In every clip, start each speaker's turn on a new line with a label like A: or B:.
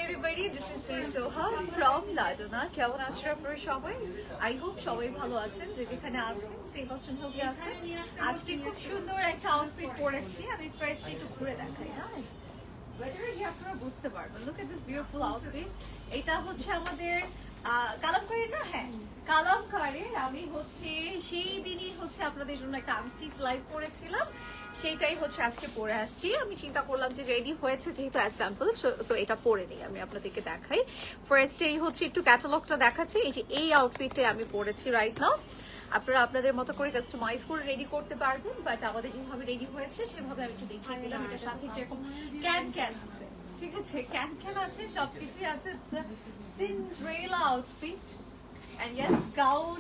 A: everybody, this is Soha from Ladona. কেমন আছেন আপনারা সবাই? I hope সবাই ভালো আছেন, যেখানে আছেন সেফ আছেন, হেলদি আছেন। আজকে খুব সুন্দর একটা আউটফিট পরেছি, আমি ফার্স্ট একটু ঘুরে দেখাই। হ্যাঁ, ওয়েদার যে আপনারা বুঝতে পারবেন। Look at this beautiful outfit. এটা হচ্ছে আমাদের কালামকারী না? হ্যাঁ, কালামকারীর। আমি হচ্ছে সেই দিনই হচ্ছে আপনাদের জন্য একটা আনস্টিচ লাইভ করেছিলাম, সেইটাই হচ্ছে আজকে পরে আসছি। আমি চিন্তা করলাম যে রেডি হয়েছে যেহেতু অ্যাজ স্যাম্পল, সো এটা পরে নিই, আমি আপনাদেরকে দেখাই। ফার্স্টে এই হচ্ছে একটু ক্যাটালগটা দেখাচ্ছি। এই যে এই আউটফিটে আমি পরেছি রাইট নাও। আপনারা আপনাদের মতো করে কাস্টমাইজ করে রেডি করতে পারবেন, বাট আমাদের যেভাবে রেডি হয়েছে সেভাবে আমি একটু দেখিয়ে দিলাম। এটার সাথে যেরকম ক্যান ক্যান আছে, ঠিক আছে, ক্যান ক্যান আছে, সবকিছুই আছে। Cinderella outfit and yes, gown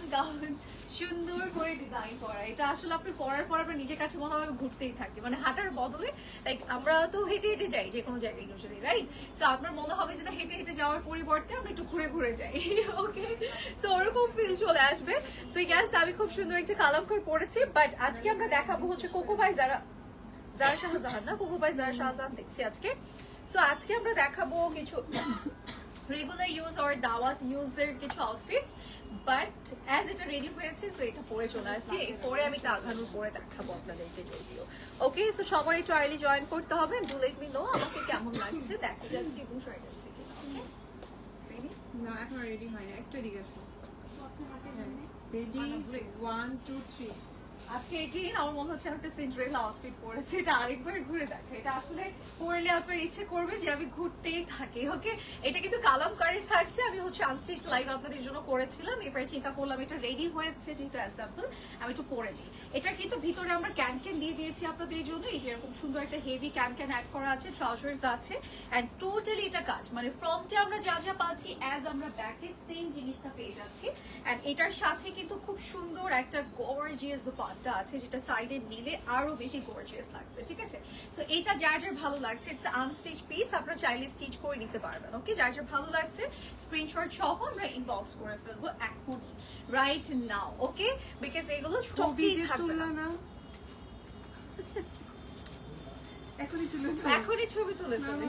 A: সুন্দর করে ডিজাইন করা। এটা আসলে আপনি পরার পর আপনার নিজের কাছে মনে হবে ঘুরতেই থাকে, মানে হাঁটার বদলে। লাইক আমরা তো হেঁটে হেঁটে যাই যে কোনো জায়গায় ইউজুয়ালি, রাইট? সো আপনার মনে হবে যে না, হেঁটে হেঁটে যাওয়ার পরিবর্তে আমরা একটু ঘুরে ঘুরে যাই। ওকে, সো ওরকম ফিল চলে আসবে। সো ইয়েস, আমি খুব সুন্দর একটা কালামকার পরেছি, বাট আজকে আমরা দেখাবো হচ্ছে কোকো বাই যারা শাহজাহান, না কোকো বাই যারা শাহজাহান দেখছি আজকে। সো আজকে আমরা দেখাবো কিছু রেগুলার ইউজ আর দাওয়াত ইউজের কিছু আউটফিটস, বাট অ্যাজ এটা রেডি হয়েছে, সো এটা পরে চলে আসছি। এরপরে আমি টাঘানোর পরে দেখাবো আপনাদেরকে যদিও। ওকে, সো সবার একটু আর্লি জয়েন করতে হবে। ডু লেট মি নো আমাকে কেমন লাগছে, দেখা যাচ্ছে এবং শর্ট যাচ্ছে কিনা। ওকে, রেডি?
B: না, এখন রেডি হয় না, একটু এদিকে আসো। রেডি 1 2 3।
A: আজকে এগেইন আমার মনে হচ্ছে একটা সিন্ড্রেলা আউটফিট পরেছে। এটা আরেকবার ঘুরে দেখে, এটা আসলে পরলে আপনার ইচ্ছে করবে যে আমি ঘুরতেই থাকি। ওকে, এটা কিন্তু কালামকারী থাকছে। আমি হচ্ছে আনস্টিচ লাইভ আপনাদের জন্য করেছিলাম, এবারে চিন্তা করলাম এটা রেডি হয়েছে যেহেতু অ্যাসাম্পল, আমি একটু পরে দিই। এটা কিন্তু ভিতরে আমরা ক্যান ক্যান দিয়ে দিয়েছি আপনাদের জন্য। এই যে এরকম সুন্দর একটা হেভি ক্যান ক্যান অ্যাড করা আছে, ট্রাউজার্স আছে, এন্ড টোটালি এটা কাজ, মানে ফ্রন্টে আমরা যা যা পাচ্ছি অ্যাজ আমরা ব্যাকে সেম জিনিসটা পেয়ে যাচ্ছি। এন্ড এটার সাথে কিন্তু খুব সুন্দর একটা গর্জিয়াস দোপাট্টা আছে, যেটা সাইডে নিলে আরো বেশি গর্জিয়াস লাগবে। ঠিক আছে, সো এটা যার যার ভালো লাগছে, ইটস আনস্টিচ পিস, আপনারা চাইলে স্টিচ করে নিতে পারবেন। ওকে, যার যার ভালো লাগছে স্ক্রিনশট সহ আমরা ইনবক্স করে ফেলবো এখনই, রাইট নাও। ওকে, বিকজ এগুলো স্টকেই থাকবে না। এখনই ছবি তুলে ফেলে,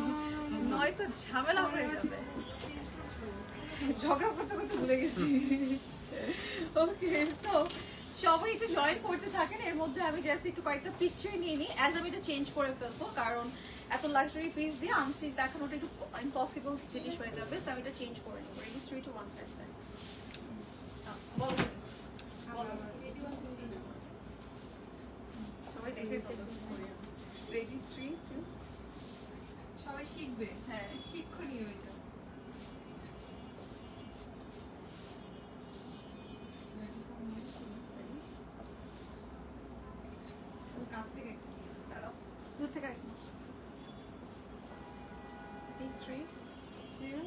A: নয়তো ঝামেলা হয়ে যাবে। ঝগড়া করতে করতে ভুলে গেছি। ওকে, সো সবাই একটু জয়েন করতে থাকেন। এর মধ্যে আমি জাস্ট একটু কয়েকটা পিকচার নিয়ে নিই, অ্যাজ আমি এটা চেঞ্জ করে ফেলবো, কারণ এত লাক্সারি পিস দিয়ে আনস্টিচ দেখানোটা একটু ইম্পসিবল জিনিস হয়ে যাবে। সো আমি এটা চেঞ্জ করে নেবো। রেডি 3 2 1 ফার্স্ট টাইম সবাই দেখে ফেলো। রেডি 3 2,
B: সবাই শিখবে।
A: হ্যাঁ,
B: শিক্ষণীয় এটা।
A: কাছ থেকে দাঁড়াও, দূর থেকে একদম। 3 2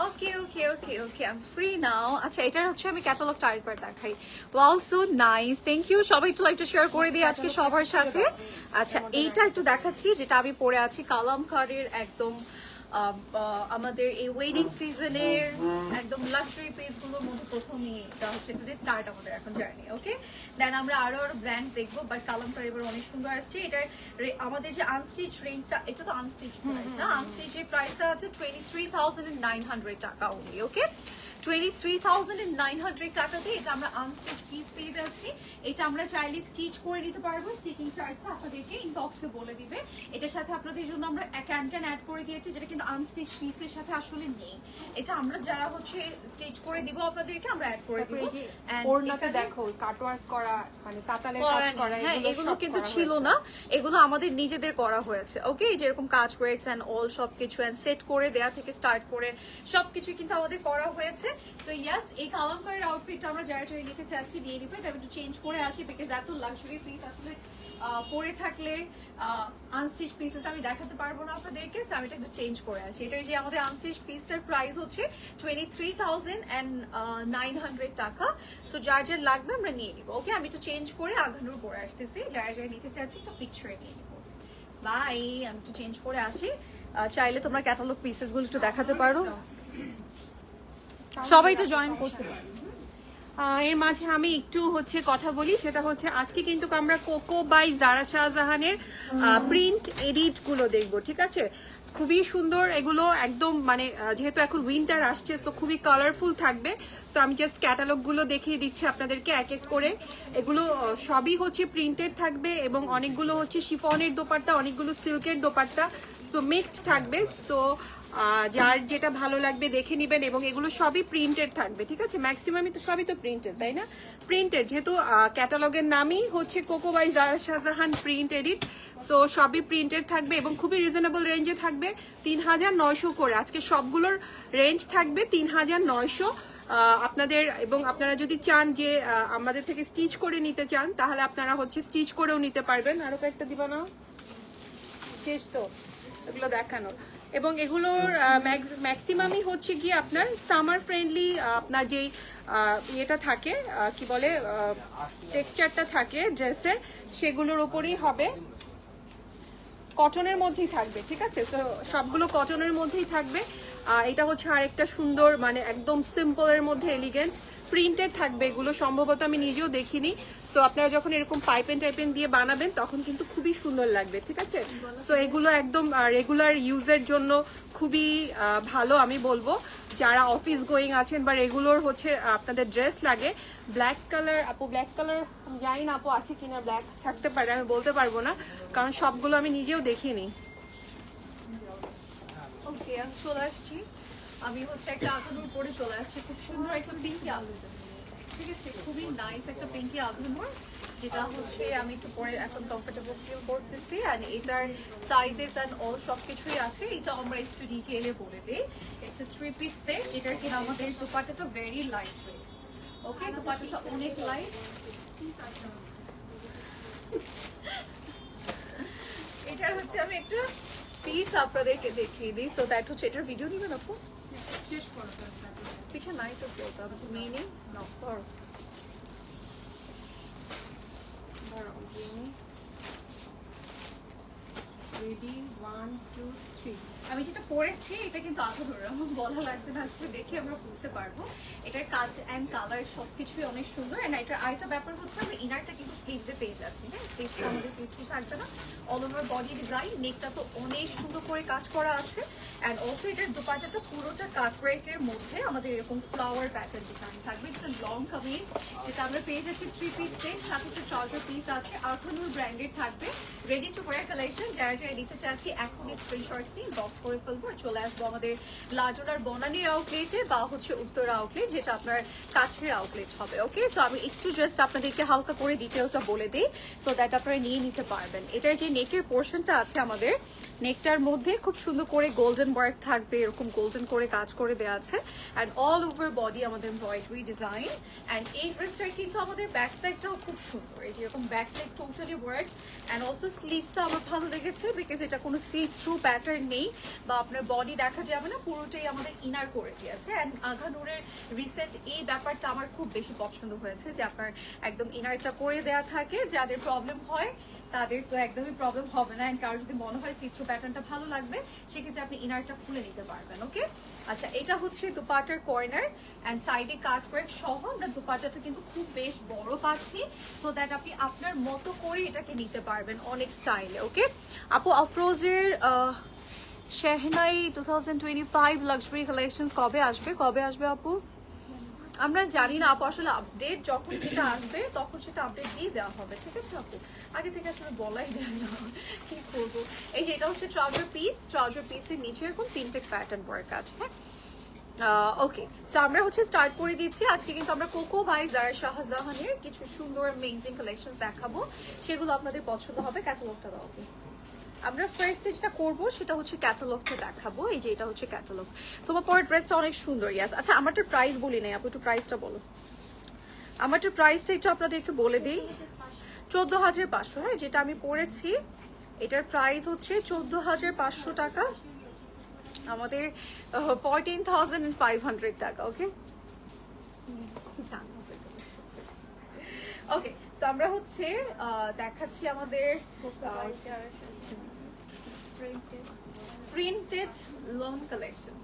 A: okay okay okay okay, I am free now. আচ্ছা, এটার হচ্ছে আমি ক্যাটালগটা আরেকবার দেখাই। Wow, so nice, thank you. সবাই একটু লাইকটা শেয়ার করে দিই আজকে সবার সাথে। আচ্ছা, এইটা একটু দেখাচ্ছি, যেটা আমি পরে আছি কালামকারীর একদম আমাদের এই ওয়েডিং সিজনের একদম লাক্সারি পিস গুলোর মধ্যে প্রথমই এটা হচ্ছে, এটা দিয়ে স্টার্ট আমাদের এখন জার্নি। ওকে, দেন আমরা আরো ব্র্যান্ডস দেখবো, বাট কালামকারী এবার অনেক সুন্দর আসছে। এটার আমাদের যে আনস্টিচ রেঞ্জটা, এটা তো আনস্টিচ প্রাইস না, আনস্টিচের প্রাইসটা আছে 23,900 টাকা অনলি। ওকে, 23,900 টাকাতে এটা আমরা আনস্টিচ পিস পেয়ে যাচ্ছি। এটা আমরা চাইলে স্টিচ করে নিতে পারবো, স্টিচিং চার্জটা আপনাদেরকে ইনবক্সে বলে দিবে। এটার সাথে আপনাদের জন্য আমরা ক্যান ক্যান অ্যাড করে দিয়েছি, যেটা কিন্তু আনস্টিচ পিসের সাথে আসলে নেই। এটা আমরা যারা হচ্ছে স্টিচ করে দিব আপনাদেরকে আমরা অ্যাড করে দিব।
B: ওড়নাতে দেখো কাটওয়ার্ক করা, মানে তাতালে কাজ করা,
A: হ্যাঁ, এগুলো কিন্তু ছিল না, এগুলো আমাদের নিজেদের করা হয়েছে। ওকে, যেরকম কাজ ওয়ার্কস এন্ড অল সবকিছু এন্ড সেট করে দেয়া থেকে স্টার্ট করে সবকিছু কিন্তু আমাদের করা হয়েছে। সো ইয়েস, এই কালামকারীর আউটফিটটা আমরা যারা যারা নিতে চাচ্ছি নিয়ে নিবে। আমি একটু চেঞ্জ করে আসি, বিকজ এত লাক্সারি পিস আসলে পরে থাকলে আনস্টিচ পিসেস আমি দেখাতে পারবো না আপনাদেরকে। সো আমি এটা একটু চেঞ্জ করে আসি। এটা যে আমাদের আনস্টিচ পিসটার প্রাইস হচ্ছে 23,900 টাকা। সো যার যার লাগবে আমরা নিয়ে নিবো। ওকে, আমি একটু চেঞ্জ করে আগানোর পরে আসতেছি। যারা যারা নিতে চাচ্ছি একটু পিকচারে নিয়ে নিবো। বাই, আমি একটু চেঞ্জ করে আসি। চাইলে তোমরা ক্যাটালগ পিসেসগুলো একটু দেখাতে পারো, সবাই তো জয়েন করতে পারে।
B: এর মাঝে আমি একটু কথা বলি, সেটা হচ্ছে আজকে কিন্তু আমরা কোকো বাই জারা শাহজাহানের প্রিন্ট এডিট গুলো দেখবো, ঠিক আছে? খুবই সুন্দর এগুলো, একদম মানে যেহেতু এখন উইন্টার আসছে, সো খুবই কালারফুল থাকবে। সো আমি জাস্ট ক্যাটালগ গুলো দেখিয়ে দিচ্ছি আপনাদেরকে এক এক করে। এগুলো সবই প্রিন্টেড থাকবে এবং অনেকগুলো শিফনের দোপাট্টা, অনেকগুলো সিল্কের দোপাট্টা, সো মিক্সড থাকবে। সো যার যেটা ভালো লাগবে দেখে নিবেন, এবং এগুলো সবই প্রিন্টেড থাকবে, ঠিক আছে? ম্যাক্সিমামই তো সবই তো প্রিন্টেড, তাই না? প্রিন্টেড, যেহেতু ক্যাটালগের নামই Coco by Zara Shahjahan print edit, so সবই প্রিন্টেড থাকবে এবং খুবই রিজনেবল রেঞ্জে থাকবে, 3900 করে। আজকে সবগুলোর রেঞ্জ থাকবে 3900 আপনাদের। এবং আপনারা যদি চান যে আমাদের থেকে স্টিচ করে নিতে চান, তাহলে আপনারা স্টিচ করেও নিতে পারবেন। আরো কয়েকটা দিবা না? শেষ তো এগুলো দেখানো। এবং এগুলোর ম্যাক্সিমামই কি আপনার সামার ফ্রেন্ডলি, আপনার যেই ইয়েটা থাকে, কি বলে, টেক্সচারটা থাকে ড্রেসের, সেগুলোর উপরেই হবে, কটনের মধ্যেই থাকবে, ঠিক আছে? তো সবগুলো কটনের মধ্যেই থাকবে। এটা আরেকটা সুন্দর, মানে একদম সিম্পলের মধ্যে এলিগেন্ট প্রিন্টেড থাকবে এগুলো, সম্ভবত আমি নিজেও দেখিনি। সো আপনারা যখন এরকম পাইপেন টাইপেন দিয়ে বানাবেন তখন কিন্তু খুবই সুন্দর লাগবে, ঠিক আছে? সো এগুলো একদম রেগুলার ইউজের জন্য খুবই ভালো আমি বলবো। যারা অফিস গোয়িং আছেন বা রেগুলার আপনাদের ড্রেস লাগে, ব্ল্যাক কালার, আপু ব্ল্যাক কালার জানি না আপু আছে কিনা, ব্ল্যাক থাকতে পারে, আমি বলতে পারবো না, কারণ সবগুলো আমি নিজেও দেখিনি।
A: ওকে, আমি চলে আসছি। আমি একটা আগুনুর পরে চলে আসছি, খুব সুন্দর একটা পিঙ্কি আগুন, ঠিক আছে? খুবই নাইস একটা পিঙ্কি আগুনুর, যেটা আমি একটু পরে এখন কমফোর্টেবল ফিল করতেছি। অ্যান্ড এটার সাইজেস অ্যান্ড অল সব কিছুই আছে, এটা আমরা একটু ডিটেইলে বলে দিই। ইটস এ 3 পিস সেট, যেটার কিনা আমাদের দোপাট্টাটা ভেরি লাইট ওয়েট। ওকে, দোপাট্টাটা অনেক লাইট। এটার আমি একটা পিস আপনাদেরকে দেখিয়ে দিই। সো দ্যাট এটার ভিডিও নিবেন আপু?
B: শেষ করো,
A: পিছা নাই তো কেউ, তো আমি মেয়ে নেই নকর।
B: রেডি 1 2 3।
A: আমি যেটা পরেছি এটা কিন্তু আধুর, আমার বলা লাগবে না, আসলে দেখে আমরা বুঝতে পারবো। এটার কাজ অ্যান্ড কালার সবকিছুই অনেক সুন্দর। অ্যান্ড এটার আরেকটা ব্যাপার আমরা ইনারটা কিন্তু স্লিভসে পেয়ে যাচ্ছি, হ্যাঁ? স্লিভসটা আমাদের সিথ্রু থাকবে না, অল ওভার বডি ডিজাইন, নেকটা তো অনেক সুন্দর করে কাজ করা আছে। অ্যান্ড অলসো এটার দোপাট্টাটা পুরোটা কাটওয়ার্কের মধ্যে আমাদের এরকম ফ্লাওয়ার প্যাটার্ন ডিজাইন থাকবে। ইটস এ লং কামিজ, যেটা আমরা পেয়ে যাচ্ছি 3 পিস সেট, সাথে একটা ট্রাউজার পিস আছে, আর্থানুর ব্র্যান্ডেড থাকবে। রেডি টু ওয়্যার কালেকশন, যারা যারা নিতে চাচ্ছি এখনই স্ক্রিনশটস নিয়ে বক্স করে ফেলবো, চলে আসবো আমাদের লাজোলার বনানীর আউটলেটে বা উত্তরা আউটলেট, যেটা আপনার কাছের আউটলেট হবে। ওকে, সো আমি একটু জাস্ট আপনাদেরকে হালকা করে ডিটেলটা বলে দিই, সো দ্যাট আপনারা নিয়ে নিতে পারবেন। এটার যে নেকের পোর্শনটা আছে আমাদের, নেকটার মধ্যে খুব সুন্দর করে গোল্ডেন ওয়ার্ক থাকবে, এরকম গোল্ডেন করে কাজ করে দেওয়া আছে। অ্যান্ড অল ওভার বডি আমাদের এমব্রয়ডারি ডিজাইন। অ্যান্ড এই ড্রেসটার কিন্তু আমাদের ব্যাক সাইডটাও খুব সুন্দর, এই যে এরকম back side totally work. And also স্লিভসটা আমার ভালো লেগেছে, বিকজ এটা কোনো সি থ্রু প্যাটার্ন নেই বা আপনার বডি দেখা যাবে না, পুরোটাই আমাদের ইনার করে দিয়েছে। অ্যান্ড আঘানুরের রিসেন্ট এই ব্যাপারটা আমার খুব বেশি পছন্দ হয়েছে, যে আপনার একদম ইনারটা করে দেওয়া থাকে, যাদের প্রবলেম হয় তাদের তো একদমই প্রবলেম হবে না। অ্যান্ড কারো যদি মনে হয় সিথ্রু প্যাটার্নটা ভালো লাগবে, সেক্ষেত্রে আপনি ইনারটা খুলে নিতে পারবেন। ওকে, আচ্ছা, এটা দুপাট্টার কর্নার অ্যান্ড সাইডে কাটওয়ার্ক সহ আমরা দুপাট্টাটা কিন্তু খুব বেশ বড় পাচ্ছি, সো দ্যাট আপনি আপনার মতো করে এটাকে নিতে পারবেন অনেক স্টাইলে। ওকে আপু, আফরোজের শেহনাই 2025 লাক্সারি কালেকশনস কবে আসবে আপু? আমরা জানি না আপু, আসলে আপডেট যখন যেটা আসবে তখন সেটা আপডেট দিয়ে দেওয়া হবে, ঠিক আছে আপু? আগে থেকে আসলে বলাই যায় না, কি করবো। এই যে এটা ট্রাউজার পিসের নিচে এরকম তিনটে প্যাটার্ন ওয়ার্ক আছে, হ্যাঁ? ওকে, সো আমরা স্টার্ট করে দিচ্ছি। আজকে কিন্তু আমরা কোকো বাই জারা শাহজাহানের কিছু সুন্দর অ্যামেজিং কালেকশন দেখাবো, সেগুলো আপনাদের পছন্দ হবে। ক্যাটালগটা দাও। আমরা ফার্স্ট যেটা করবো সেটা ক্যাটালগটা দেখাবো। এই যে এটা ক্যাটালগ। তোমার পরের ড্রেসটা অনেক সুন্দর। ইয়াস, আচ্ছা, আমারটা প্রাইস বলি নাই আপু, একটু প্রাইসটা বলো। আমারটা প্রাইসটা একটু আপনাদেরকে বলে দিই, 14,500। হ্যাঁ, যেটা আমি পরেছি এটার প্রাইস 14,500 টাকা, আমাদের 14,500 টাকা। ওকে ওকে, সো আমরা দেখাচ্ছি আমাদের printed loan collection,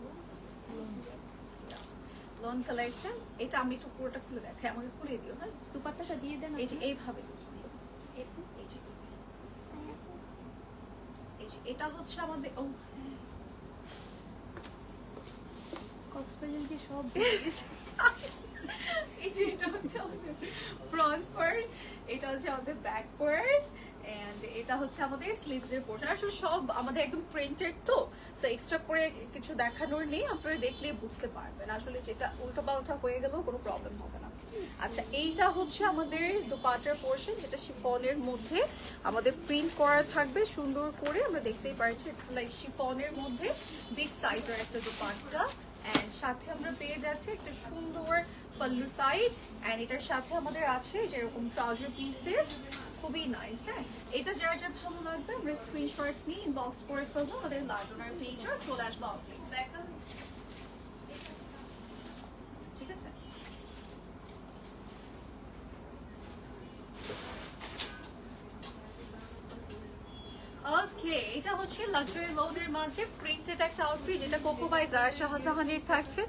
A: loan collection. এটা আমি একটু পুরোটা খুলে দেখাই, আমাকে খুলে দিও। হ্যাঁ,
C: দুপাট্টাটা দিয়ে দেন।
A: এই যে এইভাবে, এই যে এই যে এটা হচ্ছে আমাদের
C: কক্সবাজার যে সব
A: এই যে এটা হচ্ছে আমাদের ফ্রন্ট পার্ট, এটা হচ্ছে আমাদের ব্যাক পার্ট, এন্ড এটা হচ্ছে আমাদের স্লিভস এর পোর্শন। আসলে সব আমাদের একদম প্রিন্টেড, তো সো এক্সট্রা করে কিছু দেখানোর নেই, আপনারা দেখলে বুঝতে পারবেন। আসলে যেটা উল্টো পাল্টা হয়ে গেলেও কোনো প্রবলেম হবে না। আচ্ছা, এইটা হচ্ছে আমাদের দোপাট্টার পোর্শন, যেটা শিফনের মধ্যে আমাদের প্রিন্ট করা থাকবে সুন্দর করে। আমরা দেখতেই পাচ্ছি ইটস লাইক শিফনের মধ্যে বিগ সাইজের একটা দোপাট্টা, এন্ড সাথে আমরা পেয়ে যাচ্ছি একটা সুন্দর পাল্লু সাইড, এন্ড এটার সাথে আমাদের আছে যেরকম ট্রাউজার পিসেস, খুবই নাইস। হ্যাঁ, এটা যার যার ভালো লাগবে আমরা স্ক্রিনশটস নিয়ে ইনবক্স করে ফেলবো, আমাদের লাজনার পেজে চলে আসবো অফলাইন। ঠিক আছে, ওকে, এটা হচ্ছে লাক্সারি লোনের মাঝে প্রিন্টেড একটা আউটফিট, যেটা কোকো বাই জারা শাহজাহানের থাকছে,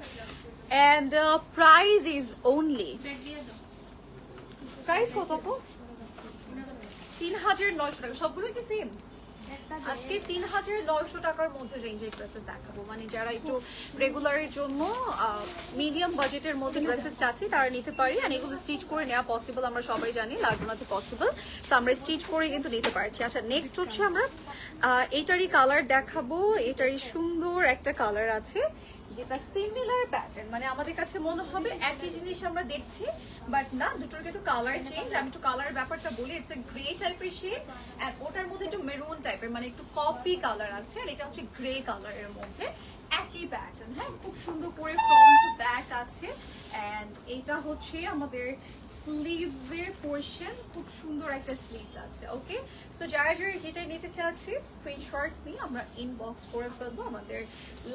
A: and price is only, price কত আপু? ৩৯০০ টাকা। সবগুলো কি সেম? আজকে ৩৯০০ টাকার মধ্যে রেঞ্জের ড্রেসেস দেখাবো, মানে যারা একটু রেগুলারের জন্য মিডিয়াম বাজেটের মধ্যে ড্রেসেস চাচ্ছি তারা নিতে পারি। আর এগুলো স্টিচ করে নেওয়া পসিবল, আমরা সবাই জানি লাগুনাতে পসিবল, সো আমরা স্টিচ করে কিন্তু নিতে পারছি। আচ্ছা, নেক্সট হচ্ছে আমরা এটারই কালার দেখাবো। এটারই সুন্দর একটা কালার আছে যেটা সিমিলার প্যাটার্ন, মানে আমাদের কাছে মনে হবে একই জিনিস আমরা দেখছি, বাট না, দুটোর কিন্তু কালার চেঞ্জ। আমি একটু কালার ব্যাপারটা বলি, ইটস এ গ্রে টাইপের শেড, আর ওটার মধ্যে একটু মেরুন টাইপের, মানে একটু কফি কালার আছে, আর এটা হচ্ছে গ্রে কালারের মধ্যে একই প্যাটার্ন। হ্যাঁ, খুব সুন্দর করে ফ্রন্ট টু ব্যাক আছে, এন্ড এটা হচ্ছে আমাদের স্লিভস এর পোর্শন, খুব সুন্দর একটা স্লিভস আছে। ওকে, সো যারা যারা যেটা নিতে চাচ্ছি স্ক্রিনশটস নিয়ে আমরা ইনবক্স করে ফেলবো আমাদের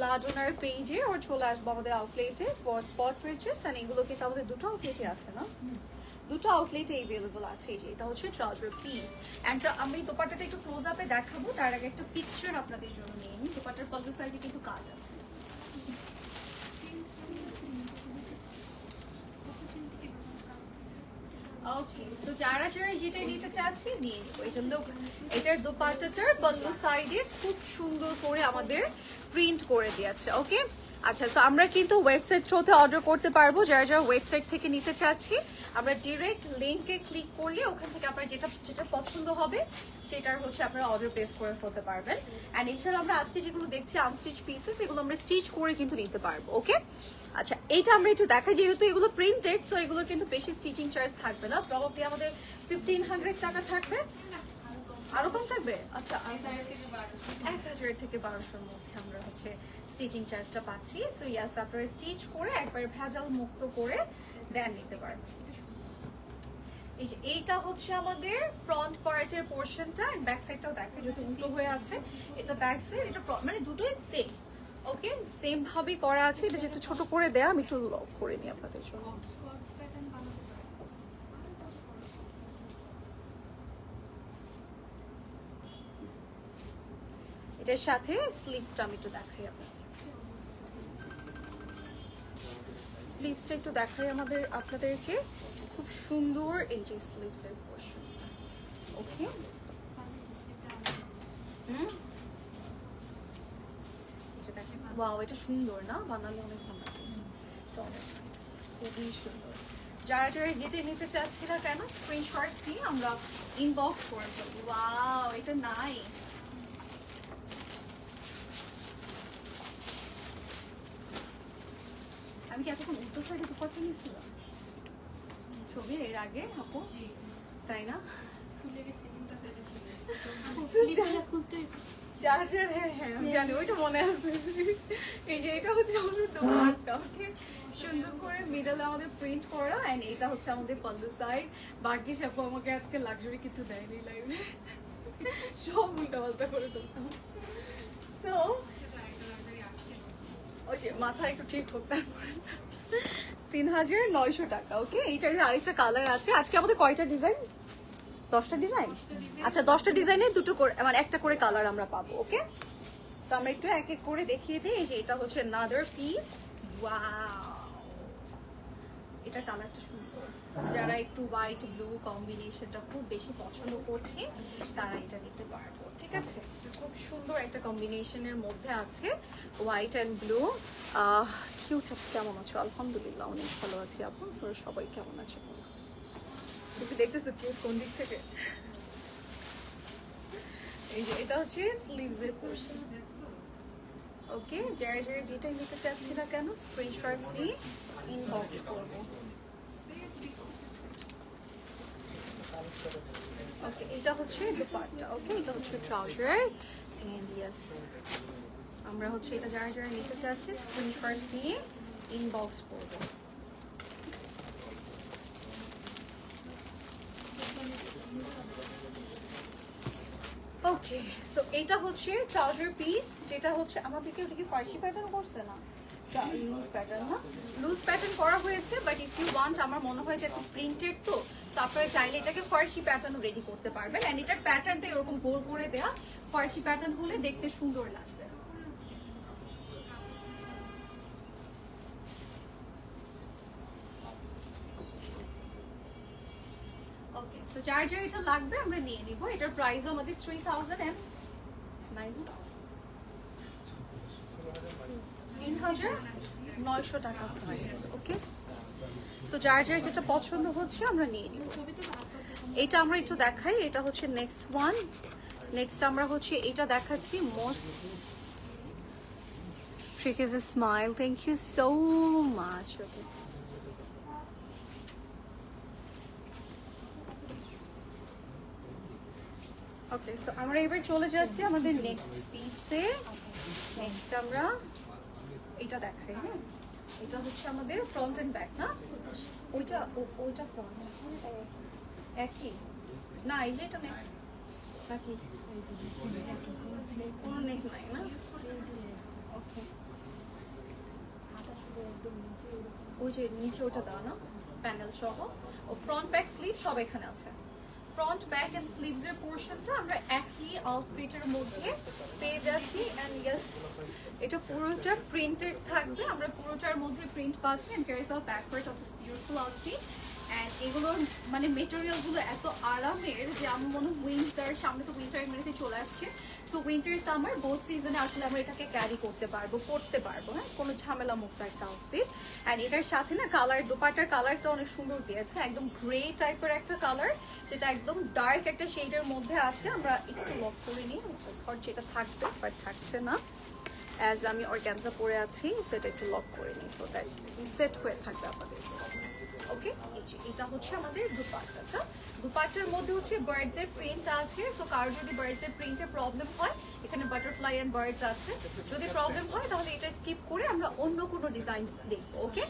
A: লাডোনার পেজে, আর চলে আসবো আমাদের আউটলেটে ফর স্পট রিচেস। এন্ড এগুলো কিন্তু আমাদের দুটো আউটলেটে আছে না, দুটো আউটলেটে এভেলেবল আছে। এই যে এটা হচ্ছে ট্রাউজার পিস, এন্ড আমি দোপাট্টাটা একটু ক্লোজ আপে দেখাবো, তার আগে একটা পিকচার আপনাদের জন্য নিয়ে নিই। দোপাট্টার পাল্লু সাইডে কিন্তু কাজ আছে। ওকে, সো যারা যারা যেটা নিতে চাচ্ছি নিয়ে নিবো। এই যে লুক, এটার দোপাট্টাটার পাল্লু সাইডে খুব সুন্দর করে আমাদের প্রিন্ট করে দিয়েছে। ওকে, আচ্ছা, সো আমরা কিন্তু ওয়েবসাইট থ্রুতে অর্ডার করতে পারবো। যারা যারা ওয়েবসাইট থেকে নিতে চাচ্ছি, আমরা ডিরেক্ট লিঙ্কে ক্লিক করলে ওখান থেকে আপনার যেটা যেটা পছন্দ হবে সেটার হচ্ছে আপনারা অর্ডার প্লেস করে ফেলতে পারবেন। অ্যান্ড এছাড়া আমরা আজকে যেগুলো দেখছি আনস্টিচ পিসেস, এগুলো আমরা স্টিচ করে কিন্তু নিতে পারবো। ওকে, আচ্ছা, এইটা আমরা একটু দেখাই, যেহেতু এগুলো প্রিন্টেড, সো এগুলোর কিন্তু বেশি স্টিচিং চার্জ থাকবে না, প্রবাবলি আমাদের 1500 টাকা থাকবে, আরো কম থাকবে। আচ্ছা, 1000 থেকে 1200-র মধ্যে আমরা হচ্ছে স্টিচিং চার্জটা পাচ্ছি। সো ইয়াস, আপনারা স্টিচ করে একবার ভেজাল মুক্ত করে দেন নিতে পারবেন। এই যে এইটা হচ্ছে আমাদের ফ্রন্ট পার্টের পোর্শনটা, এন্ড ব্যাক সাইডটাও দেখে যেহেতু উল্টো হয়ে আছে, এটা ব্যাক সাইড, এটা ফ্রন্ট, মানে দুটোই সেম। ওকে, সেম ভাবে করা আছে। এটা যেহেতু ছোট করে দেয়া, আমি একটু লক করে নিই আপনাদের জন্য। এটার সাথে স্লিভসটা আমি একটু দেখাই আপনাদের, স্লিভসটা একটু দেখাই আপনাদেরকে, খুব সুন্দর এই যে স্লিভস এর পোর্শনটা। ওকে, ওয়াও, এটা সুন্দর না, বানালে অনেক ভালো লাগবে, খুবই সুন্দর। যারা যারা যেটা নিতে চাচ্ছি না কেন স্ক্রিনশট দিয়ে আমরা ইনবক্স করে ফেলবো। ওয়াও, এটা নাইস। আমি কি এতক্ষণ উত্তর সাইডে দুপাট্টা নিয়েছিলাম ছবির এর আগে আপু, তাই না? হ্যাঁ, আমি জানি, ওইটা মনে আছে। এই যে এটা হচ্ছে আমাদের দোপাট্টা, সুন্দর করে মিডলে আমাদের প্রিন্ট করা, এন্ড এটা হচ্ছে আমাদের পাল্লু সাইড। বাকি সব আমাকে আজকে লাক্সারি কিছু দেয়নি লাইভে, সব উল্টাপাল্টা করে দিতাম। সো ওই যে মাথা একটু ঠিক হোক, তারপরে 3900 টাকা। ওকে, এইটার আরেকটা কালার আছে। আজকে আমাদের কয়টা ডিজাইন? 10টা ডিজাইন, আচ্ছা 10টা ডিজাইনে দুটো করে মানে একটা করে কালার আমরা পাবো। ওকে, সো আমরা একটু এক এক করে দেখিয়ে দিই। এই যে এটা হচ্ছে another পিস, ওয়াও, এটা কালারটা সুন্দর। যারা একটু হোয়াইট ব্লু কম্বিনেশনটা খুব বেশি পছন্দ করছে তারা এটা নিতে পারবো, ঠিক আছে। এটা খুব সুন্দর একটা কম্বিনেশনের মধ্যে আছে, হোয়াইট অ্যান্ড ব্লু। কিউট, কেমন আছো? আলহামদুলিল্লাহ অনেক ভালো আছি। আপনারা সবাই কেমন আছো? তুমি দেখতেছো কিউট কোন দিক থেকে? এই যে এটা হচ্ছে স্লিভসের পোরশন। ওকে, যারা যারা যেটাই নিতে চাচ্ছি না কেন স্ক্রিনশটস নিয়ে ইনবক্স করবো। ওকে, এটা হচ্ছে দুপাট্টা। ওকে, এটা হচ্ছে ট্রাউজার এন্ড ইয়েস, আমরা হচ্ছে এটা যারা যারা নিতে চাচ্ছি স্ক্রিনশটস নিয়ে ইনবক্স করবো। ওকে, সো এটা হচ্ছে ট্রাউজার পিস, যেটা হচ্ছে আমাদেরকে ওটা কি ফার্সি প্যাটার্ন করছে না, লুজ প্যাটার্ন, না লুজ প্যাটার্ন করা হয়েছে, বাট ইফ ইউ ওয়ান্ট, আমার মনে হয় যে একটু প্রিন্টেড তো আপনারা চাইলে এটাকে ফার্সি প্যাটার্ন রেডি করতে পারবেন। এন্ড এটার প্যাটার্নটা এরকম গোল করে দেয়া, ফার্সি প্যাটার্ন হলে দেখতে সুন্দর লাগবে। ওকে, সো যার যার এটা লাগবে আমরা নিয়ে নিব। এটার প্রাইস আমাদের 3,900 টাকা প্রাইস। ওকে, সো যার যার যেটা পছন্দ হচ্ছে আমরা নিয়ে নিব। এটা আমরা একটু দেখাই, এটা হচ্ছে নেক্সট ওয়ান। নেক্সট আমরা হচ্ছে এটা দেখাচ্ছি, most trick is a smile, thank you so much. Okay, okay, so আমরা এবার চলে যাচ্ছি আমাদের নেক্সট পিসে। নেক্সট আমরা এটা দেখাই। হ্যাঁ, এটা হচ্ছে আমাদের ফ্রন্ট এন্ড ব্যাক, না ওইটা ওইটা ফ্রন্ট একই না, এই যে এটা নেক নাকি কোনো নেক নাই না। ওকে, ওই যে নিচে ওটা দাও না প্যানেল সহ, ও ফ্রন্ট ব্যাক স্লিভ সব এখানে আছে। ফ্রন্ট ব্যাক এন্ড স্লিভস এর পোরশনটা আমরা একই আউটফিটের মধ্যে পেয়ে যাচ্ছি। এন্ড ইয়েস, এটা পুরোটা প্রিন্টেড থাকবে, আমরা পুরোটার মধ্যে প্রিন্ট পাচ্ছি। And here is a back part of this beautiful outfit. And এগুলোর মানে মেটেরিয়ালগুলো এত আরামের যে আমার মনে হয় উইন্টার, সামনে তো উইন্টার এমনিতে চলে আসছে, সো উইন্টার সামার বোথ সিজনে আসলে আমরা এটাকে ক্যারি করতে পারবো, পরতে পারবো। হ্যাঁ, কোনো ঝামেলা মুক্ত একটা আউটফিট। অ্যান্ড এটার সাথে না কালার, দোপাটার কালারটা অনেক সুন্দর দিয়েছে, একদম গ্রে টাইপের একটা কালার, সেটা একদম ডার্ক একটা শেডের মধ্যে আছে। আমরা একটু লক করে নিই, ধর যেটা থাকবে বাট থাকছে না, অ্যাজ আমি অর্গানজা পরে আছি, সেটা একটু লক করে নিই সো দ্যাট সেট হয়ে থাকবে আপনাদের জন্য। ওকে, এটা হচ্ছে আমাদের দুপাট্টাটা। দুপাট্টার মধ্যে হচ্ছে বার্ডস এর প্রিন্ট আছে, সো কারো যদি বার্ডস এর প্রিন্টে প্রবলেম হয়, এখানে বাটারফ্লাই এন্ড বার্ডস আছে, যদি প্রবলেম হয় তাহলে এটা স্কিপ করে আমরা অন্য কোনো ডিজাইন দেখবো। ওকে,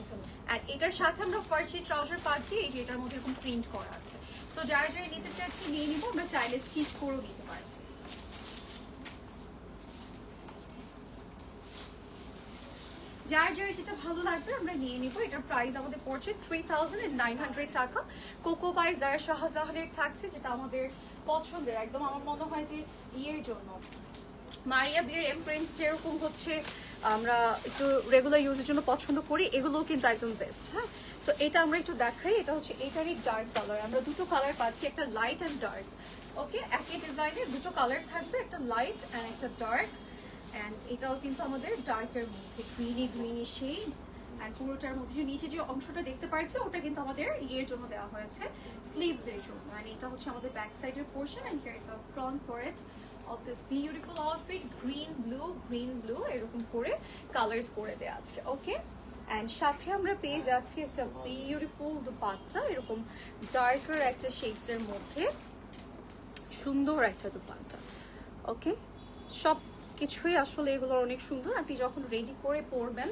A: আর এটার সাথে আমরা ফার্সি ট্রাউজার পাচ্ছি, এই যে এটার মধ্যে এরকম প্রিন্ট করা আছে। সো যারা যারা নিতে চাচ্ছি নিয়ে নিবো, আমরা চাইলে স্টিচ করেও নিতে পারছি। যার যার যেটা ভালো লাগবে আমরা নিয়ে নিব। এটার প্রাইস আমাদের পড়ছে 3,900 টাকা। কোকো বাই জারা শাহজাহানের থাকছে, যেটা আমাদের পছন্দের একদম, আমার মনে হয় যে ইয়ের জন্য মারিয়া বিয়ের এমপ্রিন্টস যেরকম হচ্ছে আমরা একটু রেগুলার ইউজের জন্য পছন্দ করি, এগুলোও কিন্তু একদম বেস্ট। হ্যাঁ, সো এটা আমরা একটু দেখাই। এটা হচ্ছে এটারই ডার্ক কালার, আমরা দুটো কালার পাচ্ছি, একটা লাইট অ্যান্ড ডার্ক। ওকে, একই ডিজাইনের দুটো কালার থাকবে, একটা লাইট অ্যান্ড একটা ডার্ক। অ্যান্ড এটাও কিন্তু আমাদের ডার্কের মধ্যে গ্রিনি শেড। অ্যান্ড পুরোটার মধ্যে যে নিচে যে অংশটা দেখতে পাচ্ছি ওটা কিন্তু আমাদের ইয়ের জন্য দেওয়া হয়েছে, স্লিভস এর জন্য। অ্যান্ড এটা হচ্ছে আমাদের ব্যাক সাইডের portion. And here is a front part of this beautiful outfit, green blue এরকম করে কালার্স করে দেওয়া আছে। ওকে, অ্যান্ড সাথে আমরা পেয়ে যাচ্ছি একটা বিউটিফুল দুপাট্টা, এরকম ডার্কার একটা শেডস এর মধ্যে সুন্দর একটা দুপাট্টা। ওকে, সব কিছুই আসলে এগুলো অনেক সুন্দর, আপনি যখন রেডি করে পরবেন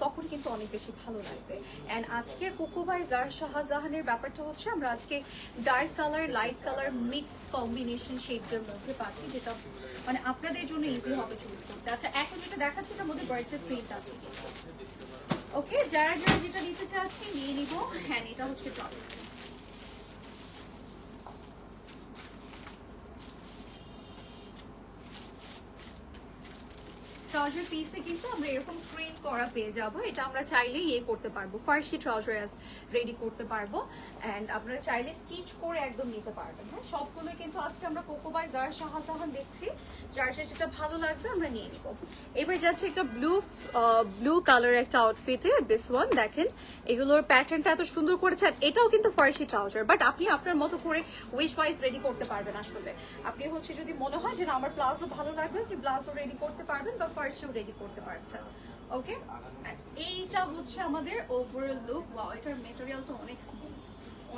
A: তখন কিন্তু অনেক বেশি ভালো লাগবে। অ্যান্ড আজকের কোকো বাই জারা শাহজাহানের ব্যাপারটা হচ্ছে আমরা আজকে dark colour light colour mix combination শেডসের মধ্যে পাচ্ছি, যেটা মানে আপনাদের জন্য ইজি হবে চুজ করতে। আচ্ছা, এখন যেটা দেখাচ্ছি এটার মধ্যে বার্ডসের প্রিন্ট আছে। ওকে, যারা যারা যেটা নিতে চাচ্ছি নিয়ে নিব। হ্যাঁ, এটা হচ্ছে টপ। ট্রাউজার পিসে কিন্তু আমরা এরকম প্রিন্ট করা পেয়ে যাব। এটা আমরা চাইলেই করতে পারবো, ফার্স্টই ট্রাউজার রেডি করতে পারবো, অ্যান্ড আপনারা চাইলে স্টিচ করে একদম নিতে পারবেন। হ্যাঁ, সবগুলো কিন্তু আজকে আমরা কোকো বাই জারা শাহজাহান দেখছি, যার যেটা ভালো লাগবে আমরা নিয়ে নিব। এবার যাচ্ছে একটা ব্লু কালার একটা আউটফিটে, দিস ওয়ান দেখেন, এগুলোর প্যাটার্নটা এত সুন্দর করেছে। আর এটাও কিন্তু ফার্স্টই ট্রাউজার, বাট আপনি আপনার মতো করে উইশ ওয়াইজ রেডি করতে পারবেন। আসলে আপনি হচ্ছে যদি মনে হয় যে না আমার প্লাজো ভালো লাগবে, আপনি প্লাজো রেডি করতে পারবেন বা ফার্স্টেও রেডি করতে পারছেন। ওকে, এইটা হচ্ছে আমাদের ওভারঅল লুক। ওয়াও, এটার মেটেরিয়ালটা অনেক স্মুথ,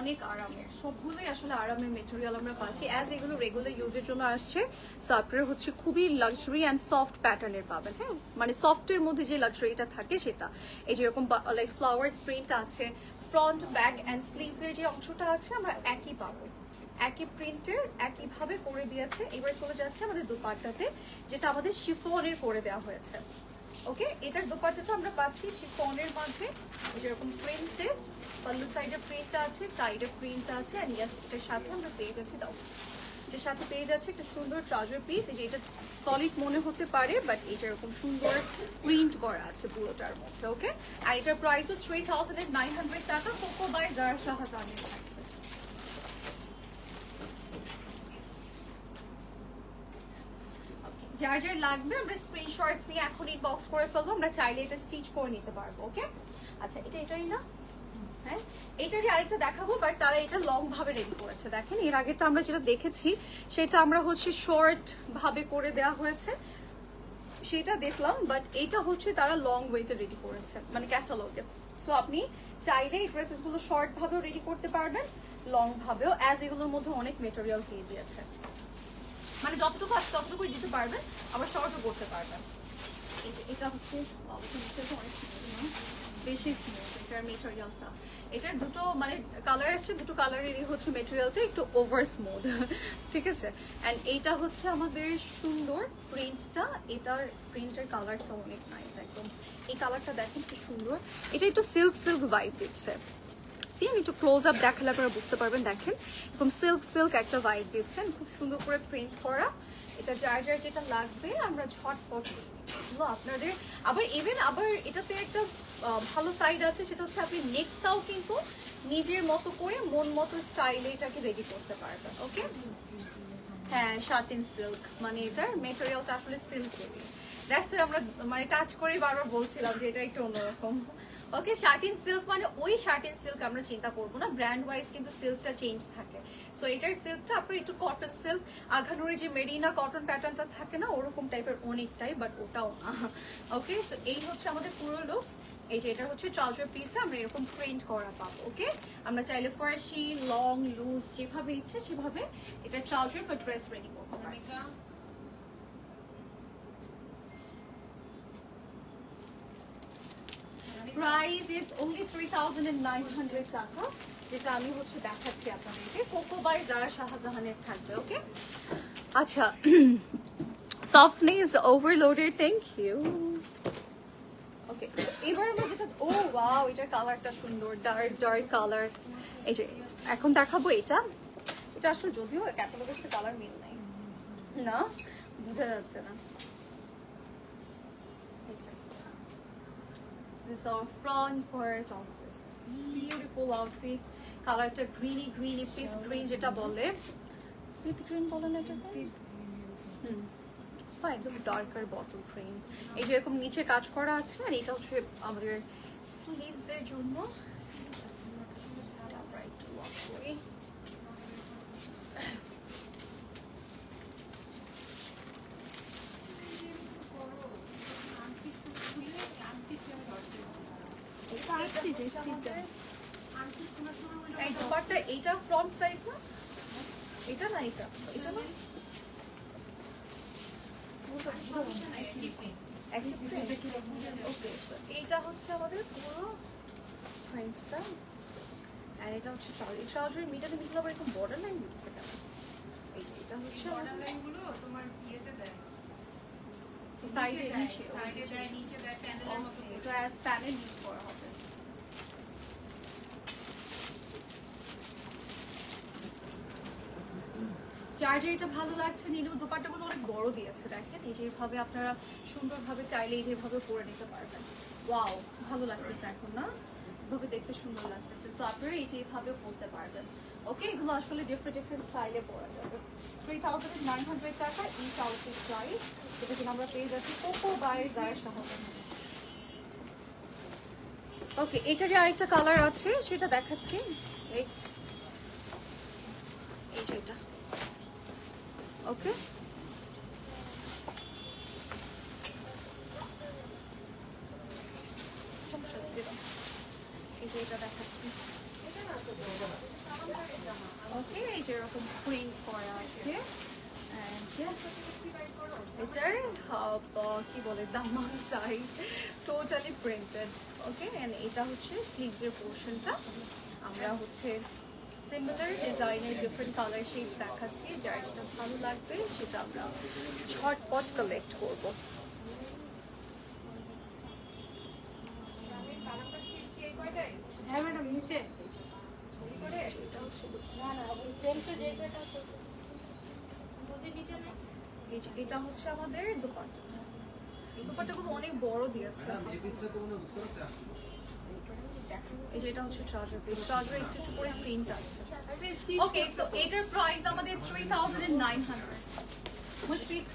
A: অনেক আরামের, সবগুলোই আসলে আরামের মেটেরিয়াল আমরা পাচ্ছি। অ্যাজ এগুলো রেগুলার ইউজের জন্য আসছে, সো আপনারা হচ্ছে খুবই লাক্সারি অ্যান্ড সফট প্যাটার্নের পাবেন। হ্যাঁ, মানে সফটের মধ্যে যে লাক্সারিটা থাকে সেটা। এই যেরকম লাইক ফ্লাওয়ার্স প্রিন্ট আছে, ফ্রন্ট ব্যাক অ্যান্ড স্লিভসের যে অংশটা আছে আমরা একই পাবো, একই প্রিন্টের একইভাবে করে দিয়েছে। এবার চলে যাচ্ছে আমাদের দোপাট্টাতে, যেটা আমাদের শিফনের করে দেওয়া হয়েছে। ওকে, এটার দোপাট্টাটা আমরা পাচ্ছি শিফনের মাঝে, যেরকম প্রিন্টেড, পাল্লু সাইডে প্রিন্টটা আছে, সাইডে প্রিন্টটা আছে, এন্ড ইয়াস এটার সাথে আমরা পেয়ে যাচ্ছি, দাও এটার সাথে পেয়ে যাচ্ছে একটা সুন্দর ট্রাউজার পিস। এই যে এটা সলিড মনে হতে পারে, বাট এটা এরকম সুন্দর প্রিন্ট করা আছে পুরোটার মধ্যে। ওকে, আর এটার প্রাইসও 3900 টাকা, কোকো বাই জারা শাহজাহানের থাকছে। যার যার লাগবে আমরা স্ক্রিনশটস নিয়ে এখন ইনবক্স করে ফেলবো, আমরা চাইলে এটা স্টিচ করে নিতে পারবো। ওকে, আচ্ছা এটাই না, হ্যাঁ এটারই আরেকটা দেখাবো, বাট তারা এটা লং ভাবে রেডি করেছে। দেখেন, এর আগেটা আমরা যেটা দেখেছি সেটা আমরা হচ্ছে শর্ট ভাবে করে দেওয়া হয়েছে, সেটা দেখলাম, বাট এটা হচ্ছে তারা লং ওয়েতে রেডি করেছে, মানে ক্যাটালগে। সো আপনি চাইলে এই ড্রেসেসগুলো শর্ট ভাবেও রেডি করতে পারবেন, লং ভাবেও, অ্যাজ এগুলোর মধ্যে অনেক মেটেরিয়ালস দিয়ে দিয়েছে, মানে যতটুকু আছে ততটুকুই দিতে পারবেন, আবার শর্টও করতে পারবেন। এই যে এটা হচ্ছে অনেক বেশি স্মুথ এটার মেটেরিয়ালটা। এটার দুটো মানে কালার আসছে, দুটো কালারেরই হচ্ছে মেটেরিয়ালটা একটু ওভার স্মুথ, ঠিক আছে। অ্যান্ড এইটা হচ্ছে আমাদের সুন্দর প্রিন্টটা, এটার প্রিন্টের কালারটা অনেক নাইস একদম। এই কালারটা দেখেন কি সুন্দর, এটা একটু সিল্ক ভাইব দিচ্ছে। আমি একটু ক্লোজ আপ দেখালে আপনারা বুঝতে পারবেন। দেখেন, এরকম সিল্ক একটা ভাইব দিচ্ছেন, খুব সুন্দর করে প্রিন্ট করা। এটা যার যেটা লাগবে আমরা ঝটপট আপনাদের। আবার এটাতে একটা ভালো সাইড আছে, সেটা হচ্ছে আপনি নেকটাও কিন্তু নিজের মতো করে মন মতো স্টাইলে এটাকে রেডি করতে পারবেন। ওকে, হ্যাঁ শার্টিন সিল্ক, মানে এটার মেটেরিয়ালটা আসলে সিল্কেরই। দ্যাটস আমরা মানে টাচ করে বারবার বলছিলাম যে এটা একটু অন্যরকম। ওকে, শার্টিন সিল্ক মানে ওই শার্টিন সিল্ক আমরা চিন্তা করবো না, ব্র্যান্ড ওয়াইজ কিন্তু সিল্কটা চেঞ্জ থাকে। সো এটার সিল্কটা আপনার একটু কটন সিল্ক, আঘানুরে যে মেরিনা কটন প্যাটার্নটা থাকে না ওরকম টাইপের অনেকটাই, বাট ওটাও না। ওকে, সো এই হচ্ছে আমাদের পুরো লুক। এই যে এটা হচ্ছে ট্রাউজার পিসে আমরা এরকম প্রিন্ট করা পাবো। ওকে, আমরা চাইলে ফার্সি, লং, লুজ যেভাবে ইচ্ছে সেভাবে এটা ট্রাউজার বা ড্রেস রেডি করতে পারি। প্রাইস ইজ অনলি 3900 টাকা, যেটা আমি হচ্ছে দেখাচ্ছি আপনাদেরকে। কোকো বাই জারা শাহজাহানের থাকবে। ওকে, আচ্ছা সফটনেস ওভারলোডেড, থ্যাংক ইউ। ওকে, এবার আমরা যেটা, ও ওয়াও এটার কালারটা সুন্দর, ডার্ক কালার। এই যে এখন দেখাবো এটা আসলে যদিও ক্যাটালগের সাথে কালার মিল নাই, না বোঝা যাচ্ছে না। This is our front part of this beautiful outfit. কালারটা গ্রিনি পিট গ্রিন যেটা বলে, পিট গ্রিন বলে না এটাকে, একদম ডার্কার বটল গ্রিন। এই যে এরকম নিচে কাজ করা আছে, আর এটা হচ্ছে আমাদের স্লিভস এর জন্য। এই দোপাট্টা এইটা ফ্রন্ট সাইড না, এটা না, এটা না, এইটা হচ্ছে আমাদের পুরো প্রিন্টটা, আর এটা হচ্ছে ট্রাউজারের মিডলে আবার এরকম বর্ডার লাইন দিতেছে কেন? এই যে এটা হচ্ছে বর্ডার লাইনগুলো তোমার ইয়েতে দেয়, সাইডে নিচে দেয় প্যানেলের মতো, এটা অ্যাজ প্যানেল ইউজ করা হবে। যার যে এটা ভালো লাগছে নিন। দোপাট্টাগুলো অনেক বড় দিয়েছে, দেখেন এই যেভাবে আপনারা সুন্দরভাবে চাইলে এই যেভাবে পরে নিতে পারবেন। ওয়াও, ভালো লাগতেছে এখন না, এভাবে দেখতে সুন্দর লাগতেছে। সো আপনারা এই যেভাবে পরতে পারবেন। ওকে, এগুলো আসলে ডিফারেন্ট স্টাইলে পরা যাবে। 3900 টাকা ইচ আউটফিট প্রাইস। এটা কিন্তু আমরা পেয়ে যাচ্ছি কোকো বাই জারা শাহজাহান। ওকে, এটারই আরেকটা কালার আছে, সেটা দেখাচ্ছি। এই যে এটা, ওকে, এই যে এটা দেখাচ্ছি। ওকে, এই যে এরকম প্রিন্ট করা আছে। And yes, এটার কি বলে দামাল side totally printed. Okay, and এটা হচ্ছে স্লিভসের পোর্শনটা। আমরা হচ্ছে সিমিলার ডিজাইনের ডিফারেন্ট কালার শেডস দেখাচ্ছি, যার যেটা ভালো লাগবে সেটা আমরা ঝটপট কালেক্ট করবো।
C: হ্যাঁ ম্যাডাম, নিচে
A: এটা হচ্ছে
C: না না ওই সেম তো জায়গাটা আছে নদীর নিচে না।
A: এই যে এটা হচ্ছে আমাদের দোপাট্টাটা। এই দোপাট্টাগুলো অনেক বড় দিয়েছে। এই যে এটা হচ্ছে ট্রাউজার পিস, ট্রাউজারে একটু একটু করে প্রিন্ট আছে। ওকে, সো এটার প্রাইস আমাদের 3900। মুশফিক,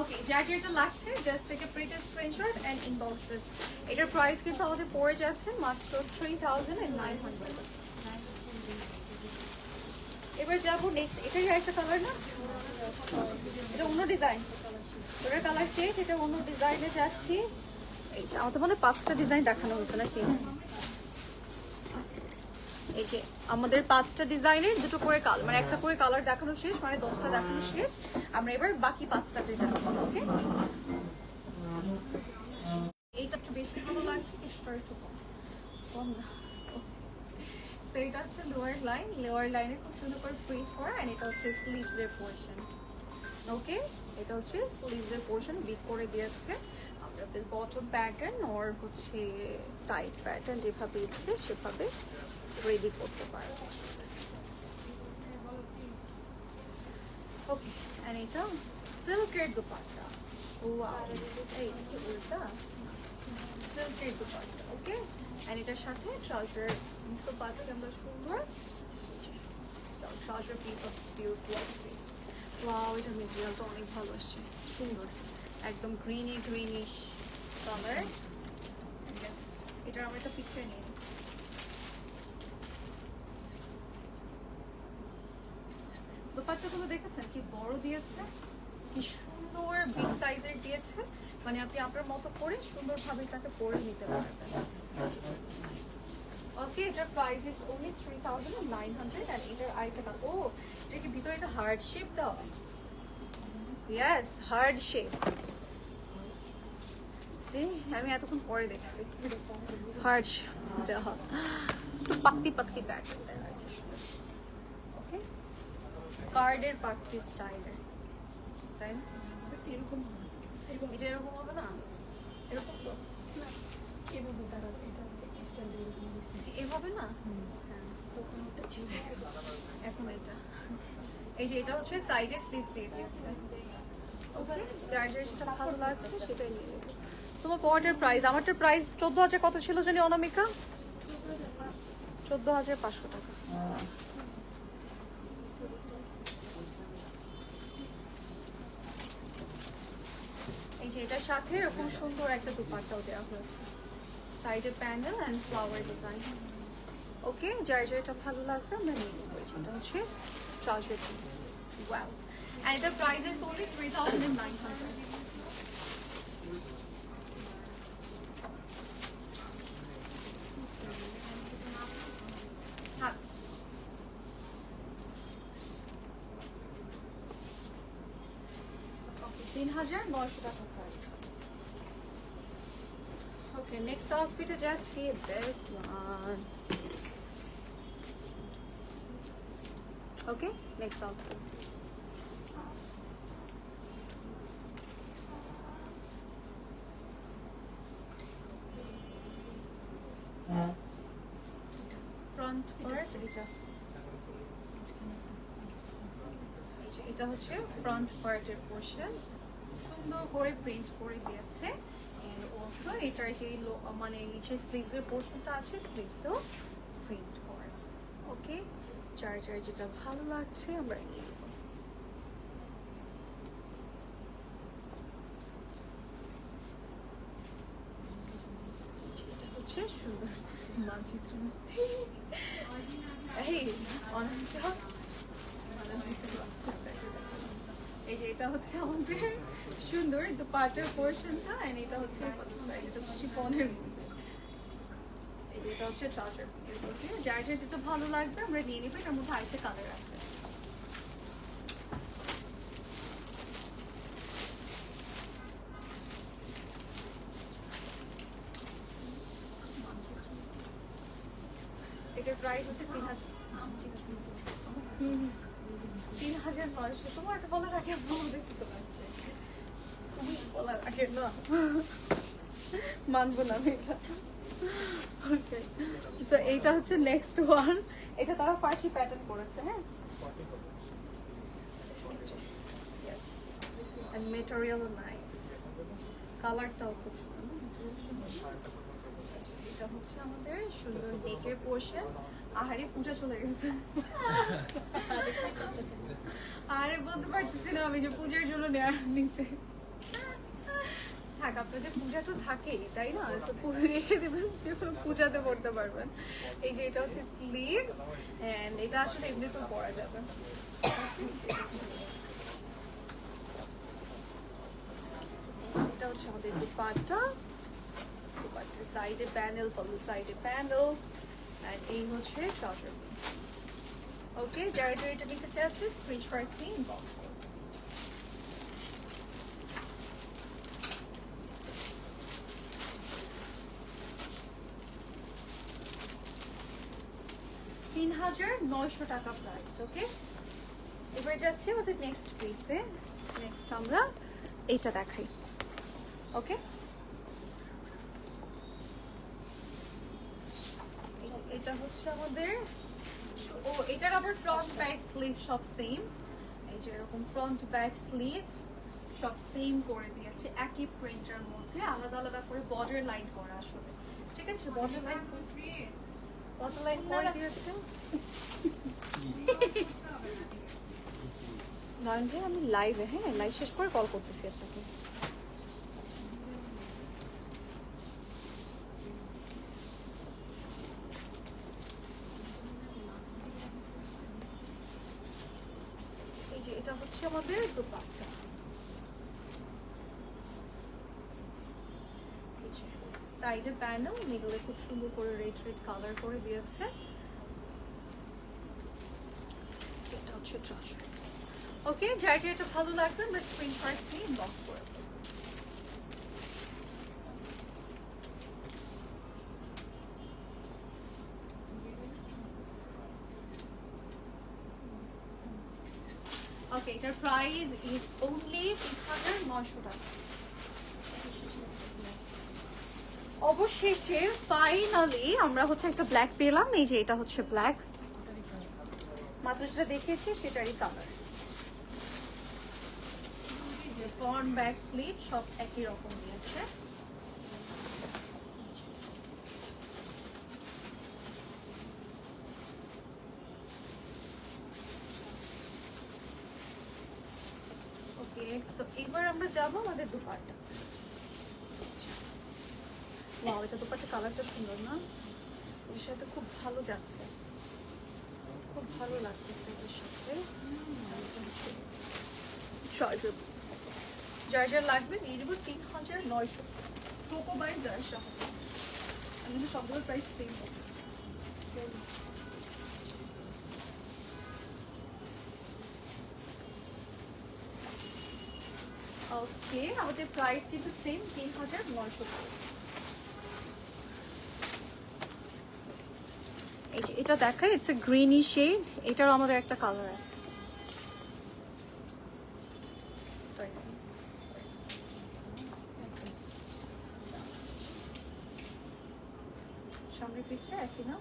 A: ওকে, যার যেটা লাগছে just take a print screenshot and inbox us. এটার প্রাইস কিন্তু আমাদের পড়ে যাচ্ছে মাত্র 3900। এবার যাবো নেক্সট, এটারই একটা কালার না, এটা অন্য ডিজাইন। ওটার কালার শেষ, এটা অন্য ডিজাইনে যাচ্ছি। এই যে আমাদের মনে হয় 5টা ডিজাইন দেখানো হয়েছে নাকি? এই যে আমাদের 5টা ডিজাইনের 2টো করে কালার, মানে একটা করে কালার দেখানো শেষ, মানে 10টা দেখানো শেষ। আমরা এবার বাকি 5টাতে যাচ্ছি। ওকে, এইটা একটু বেশি ভালো লাগছে, কিছুটা একটু কম না। তো এটা হচ্ছে লোয়ার লাইন, লোয়ার লাইনে খুব সুন্দর করে প্রিন্ট করা, এন্ড এটা হচ্ছে স্লিভসের পোর্শন। ওকে, এটা হচ্ছে স্লিভসের পোর্শন বিট করে দিয়েছে। আমরা বটম প্যাটার্ন ওর হচ্ছে টাইট প্যাটার্ন যেভাবে ইচ্ছে সেভাবে রেডি করতে পারবো। ওকে, এন্ড এটা সিল্কের দুপাট্টা। ওয়াও, এই কি উল্টা, সিল্কের দুপাট্টা। ওকে, এন্ড এটার সাথে ট্রাউজার পিসও পাচ্ছি আমরা সুন্দর। Trouser piece of beautiful. Wow, এটা মেটেরিয়ালটা অনেক ভালো আসছে, সুন্দর, একদম গ্রিনিশ কালার। এটার আমরা একটা পিকচার নিয়ে নিই। দোপাট্টাগুলো দেখেছেন কি বড় দিয়েছে, কি সুন্দর বিগ সাইজের দিয়েছে, মানে আপনি আপনার মতো করে সুন্দরভাবে এটাকে পরে নিতে পারবেন। ওকে, এটার প্রাইস ইজ ওনলি 3900। এন্ড এটার আইটেম, ও এটা কি ভিতরে একটা হার্ড শেপ দেওয়া? Yes, hard shape. সি, আমি এতক্ষণ পরে দেখছি হার্ড শেপ দেওয়া, পাত্তি প্যাটার্ন দেওয়া আর কি। ওকে, কার্ডের পার্টি স্টাইলের, তাই না?
C: এরকম এরকম
A: এটা এরকম হবে না, এরকম তো
C: এভাবে দাঁড়াবে, এটা স্ট্যান্ড এরকম দিচ্ছে।
A: যে এভাবে না।
C: হ্যাঁ, তখন ওটা ছিল।
A: এখন এটা, এই যে এটা হচ্ছে সাইডে স্লিভস দিয়ে দিয়েছে। ওকে, যার যেটা ভালো লাগছে সেটাই নিয়ে নেবো। তোমার পরের প্রাইস, আমারটার প্রাইস 14000 কত ছিল জানি অনামিকা? 14500 টাকা। এই যে এটার সাথে এরকম সুন্দর একটা দুপাট্টাও দেওয়া হয়েছে, সাইডে প্যানেল অ্যান্ড ফ্লাওয়ার ডিজাইন। ওকে, যার যেটা ভালো লাগবে আমরা নিয়ে নেবো। এটা হচ্ছে ট্রাউজার পিস। ওয়াও, অ্যান্ড এটার প্রাইস ইজ ওনলি 3900। হ্যাঁ, ওকে, 3900 টাকা প্রাইস। ওকে, নেক্সট আউটফিটে যাচ্ছি। Best one. Okay, next outfit. Front part, এটা হচ্ছে ফ্রন্ট পার্টের পোর্শন, সুন্দর করে প্রিন্ট করে দিয়েছে। এন্ড অলসো এটার যে মানে নিচে স্লিভসের পোর্শনটা আছে, স্লিভসেও প্রিন্ট করা। ওকে, যার যেটা ভালো লাগছে আমরা নিয়ে নেব। এটা হচ্ছে সুন্দর মানচিত্র। এই অনেকটা এই যে এটা হচ্ছে আমাদের সুন্দর দুপাটার পোর্শনটা, এন্ড এটা হচ্ছে এটা হচ্ছে ফোনের মধ্যে। এই যে এটা হচ্ছে ট্রাউজার পিস। ওকে, যার যেটা ভালো লাগবে আমরা নিয়ে নিব। এটার মধ্যে আরেকটা কালার আছে। এটার প্রাইস হচ্ছে 3,900। তোমার একটা বলার আগে দেখতে চলে আসছে, তুমি বলার আগে না মানবো না আমি এটা। ওকে, সো এইটা হচ্ছে নেক্সট ওয়ান। এটা তারা ফার্সি প্যাটার্ন করেছে। হ্যাঁ, ইয়েস, এন্ড মেটেরিয়ালও নাইস, কালারটাও খুব সুন্দর। এটা হচ্ছে আমাদের সুন্দর নেকের পোর্শন। আহারে পূজা চলে গেছে, আরে বলতে পারতেছি না আমি যে পূজার জন্য নিতে থাক। আপনাদের পূজা তো থাকেই, তাই না? রেখে দেবেন, যে কোনো পূজাতে পড়তে পারবেন। এই যে এটা হচ্ছে স্লিভস, এন্ড এটা আসলে এমনিতেও পরা যাবে। এটা হচ্ছে আমাদের দুপাট্টা, দুপাট্টার সাইডে প্যানেল, পল্লু সাইডে প্যানেল, এন্ড এই হচ্ছে ট্রাউজার পিস। ওকে, যারা এটা নিতে চাচ্ছে স্ক্রিনশট নিয়ে ইনবক্স করুন। টাকা প্রাইস। ওকে, এবার যাচ্ছি আমাদের নেক্সট পিসে। নেক্সট আমরা এটা দেখাই। ওকে, এটা হচ্ছে আমাদের, ও এটার আবার ফ্রন্ট ব্যাক স্লিভ সব সেম। এই যে এরকম ফ্রন্ট ব্যাক স্লিভ সব সেম করে দিয়েছে, একই প্রিন্টের মধ্যে আলাদা আলাদা করে বর্ডার লাইন করা আসলে। ঠিক আছে, বর্ডার লাইন করে দিয়েছে। নয়ন ভাই আমি লাইভে, হ্যাঁ লাইভ শেষ করে কল করতেছি আপনাকে। এই যে এটা হচ্ছে আমাদের দুপাট্টা। সাইডে প্যানেল, মিডলে খুব সুন্দর করে রেড কালার করে দিয়েছে। এটা হচ্ছে ট্রাউজার। ওকে, যার যেটা ভালো লাগবে আমরা স্ক্রিনশটস নিয়ে ইনবক্স করে দেব। ওকে, এটার প্রাইস ইজ অনলি 3,900 টাকা। অবশেষে ফাইনালি আমরা হচ্ছে একটা ব্ল্যাক পেলাম। এই যে এটা হচ্ছে ব্ল্যাক, মাত্র যেটা দেখিয়েছি সেটারই কালার। ফ্রন্ট ব্যাক স্লিভ সব একই রকম দিয়েছে। ওকে, সো এবার আমরা যাব আমাদের দুপাট্টা। ওয়াও, এটা দুপাট্টা কালারটা সুন্দর না? এর সাথে খুব ভালো যাচ্ছে, খুব ভালো লাগতেছে এর সাথে। যার লাগবে নিয়ে নেব 3,900। কোকো বাই জারশা। আমি কিন্তু সবগুলোর প্রাইস সেম বলতেছি। ওকে, আমাদের প্রাইস কিন্তু সেম 3,900 টাকা। এই যে এটা দেখাই, ইটস এ গ্রিনি শেড। এটারও আমাদের একটা কালার আছে। সরি, সামনে পিছে একই না?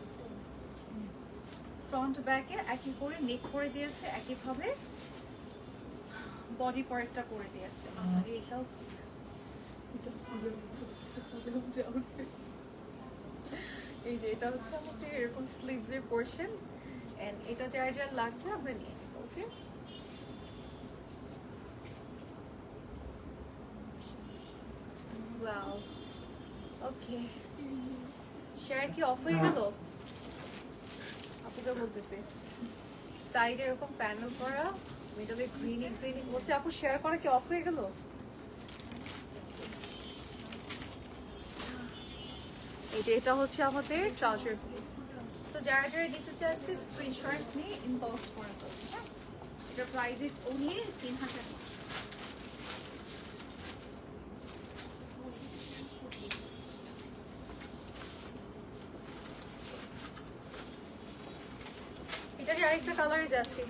A: ফ্রন্ট ব্যাকে একই করে নেক করে দিয়েছে, একইভাবে বডি পার্টটা করে দিয়েছে। আর এটাও এই যে এটা হচ্ছে আমাদের এরকম স্লিভস এর পোরশন, এন্ড এটা যার যার লাগবে আমরা নিয়ে নেব। ওকে, ওয়াও, ওকে। শেয়ার কি অফ হয়ে গেল? আপুকে বলতেছে সাইডে এরকম প্যানেল করা, মিডলে গ্রিনি গ্রিনি বসে। আপু শেয়ার করা কি অফ হয়ে গেল? এই যে এটা হচ্ছে আমাদের ট্রাউজার পিস। সো যারা যারা দিতে চাচ্ছে স্ক্রিনশটস নিয়ে ইনবক্স করে দেবেন। হ্যাঁ, এটার প্রাইস ইজ ওনলি 3000। এটারই আরেকটা কালারে যাচ্ছে,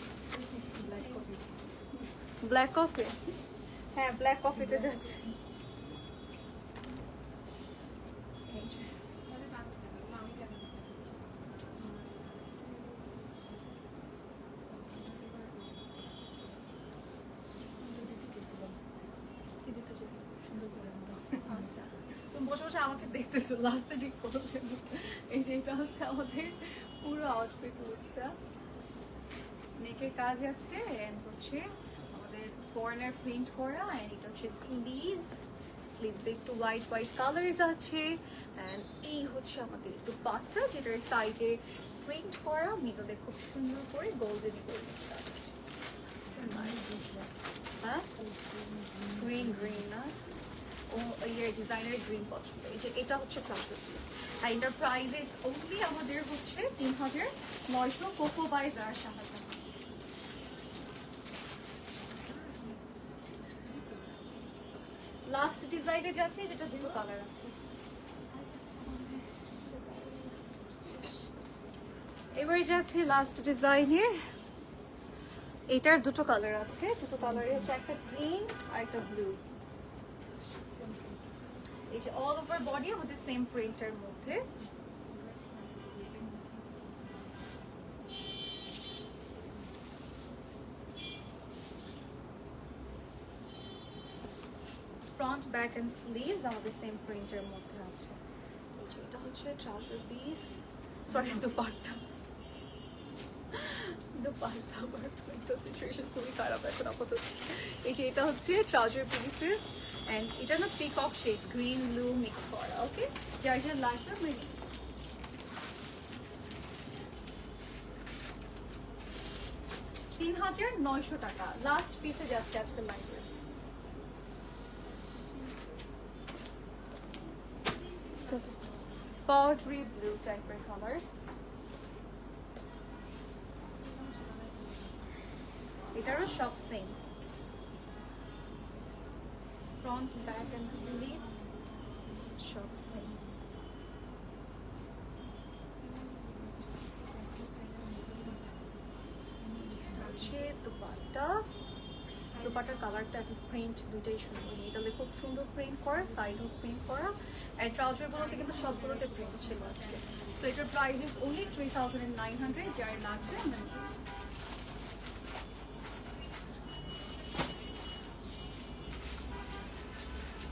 A: ব্ল্যাক কফি। হ্যাঁ, ব্ল্যাক কফিতে যাচ্ছে। আচ্ছা, তুমি বসে বসে আমাকে দেখতেছো, লাস্টে ঠিক করবে। এই যে এটা হচ্ছে আমাদের পুরো আউটফিট লুকটা। নেকের কাজ আছে, এন্ড হচ্ছে আমাদের কর্নার প্রিন্ট করা, এন্ড এটা হচ্ছে স্লিভস একটু হোয়াইট হোয়াইট কালারস আছে, এন্ড এই হচ্ছে আমাদের দুপাট্টা, যেটার সাইডে প্রিন্ট করা, মিডলে খুব সুন্দর করে গোল্ডেন গোল্ডেন কাজ আছে। হ্যাঁ, গ্রিন গ্রিন না, ও ইয়ে ডিজাইনার গ্রিন পছন্দ। এই যে এটা হচ্ছে ট্রাউজার পিস, আর এটার প্রাইস ইজ ওনলি আমাদের হচ্ছে 3900 Coco by Zara Shahjahan. Last ডিজাইনে যাচ্ছে, যেটা দুটো কালার আছে। এবার যাচ্ছে লাস্ট ডিজাইনে, এটার দুটো কালার আছে, দুটো কালারে হচ্ছে একটা গ্রিন আর একটা ব্লু। এই যে অল ওভার বডি আমাদের সেম প্রিন্টের মধ্যে। ফ্রন্ট ব্যাক এন্ড স্লিভস আমাদের সেম প্রিন্টের মধ্যে আছে। এই যে এটা হচ্ছে trouser piece, sorry dupatta. Situation খুবই খারাপ এখন আপাতত। এই যে এটা হচ্ছে ট্রাউজার পিসেস, এন্ড এটা না peacock shade, green blue mix করা। ওকে, যার যার লাগবে আমরা নিই। 3900 টাকা লাস্ট পিসে যাচ্ছে আজকের লাইভে। Powdery blue type color. এটারও সব same, front back end sleeves সব সেম। হচ্ছে দুপাট্টার কালারটা প্রিন্ট দুইটাই সুন্দর, মিডলে খুব সুন্দর প্রিন্ট করা, সাইডও প্রিন্ট করা, আর ট্রাউজার গুলোতে কিন্তু সবগুলোতে প্রিন্ট ছিল আজকে। সো এটার প্রাইস ইজ ওনলি 3900। যার লাগবে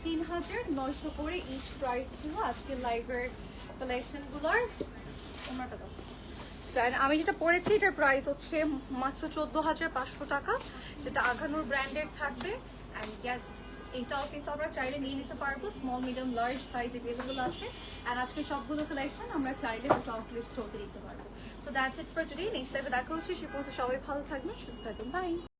A: 3900 করে ইচ প্রাইস ছিল আজকের লাইভের কালেকশনগুলোর। আমি যেটা পরেছি এটার প্রাইস হচ্ছে মাত্র 14500 টাকা, যেটা আঘানুর ব্র্যান্ডের থাকবে। অ্যান্ড গ্যাস এটাও কিন্তু আমরা চাইলে নিয়ে নিতে পারবো, small medium large size available আছে। অ্যান্ড আজকে সবগুলো কালেকশন আমরা চাইলে দুটো আউটলেট থ্রোতে দিতে পারবো। So that's it for today. Next লাইভে দেখা হচ্ছে, সে পর্যন্ত সবাই ভালো থাকবেন, সুস্থ থাকবেন, বাই।